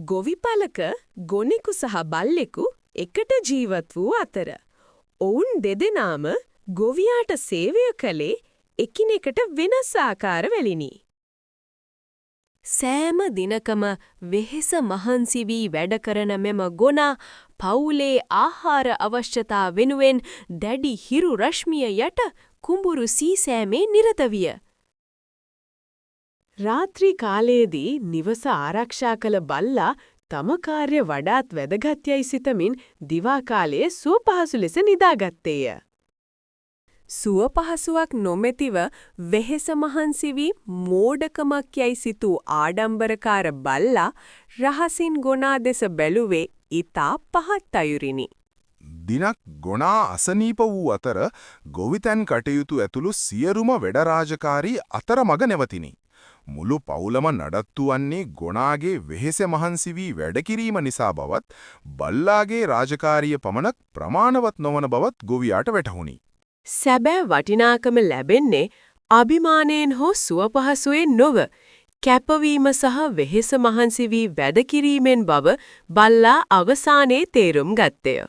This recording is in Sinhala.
ගොවිපලක ගොනෙකු සහ බල්ලෙකු එකට ජීවත් වූ අතර ඔවුන් දෙදෙනාම ගොවියාට සේවය කළේ එකිනෙකට වෙනස් ආකාරවලිනි. සෑම දිනකම වෙහෙස මහන්සි වී වැඩ කරන මෙම ගොනා පවුලේ ආහාර අවශ්‍යතා වෙනුවෙන් දැඩි හිරු රශ්මිය යට කුඹුරු සීසෑමේ නිරත විය. රාත්‍රී කාලයේදී නිවස ආරක්ෂා කළ බල්ලා තම කාර්ය වඩාත් වැදගත් යයි සිතමින් දිවා කාලයේ සුවපහසු ලෙස නිදාගත්තේය. සුවපහසුවක් නොමැතිව වෙහෙස මහන්සි වී මෝඩකමක් යයි සිතූ ආඩම්බරකාර බල්ලා රහසින් ගොනා දෙස බැලුවේ ඊතා පහත් අයුරිනි. දිනක් ගොනා අසනීප වූ අතර ගොවිතැන් කටයුතු ඇතුළු සියලුම වැඩ රාජකාරී අතරමඟ නැවතිනි. මුළු පවුලම නඩත්තු වන්නේ ගොනාගේ වෙහෙස මහන්සි වී වැඩ කිරීම නිසා බවත් බල්ලාගේ රාජකාරිය පමණක් ප්‍රමාණවත් නොවන බවත් ගොවියාට වැටහුණි. සැබෑ වටිනාකම ලැබෙන්නේ අභිමානයෙන් හෝ සුවපහසුවෙන් නොව කැපවීම සහ වෙහෙස මහන්සි වී වැඩ කිරීමෙන් බව බල්ලා අවසානයේ තේරුම් ගත්තේය.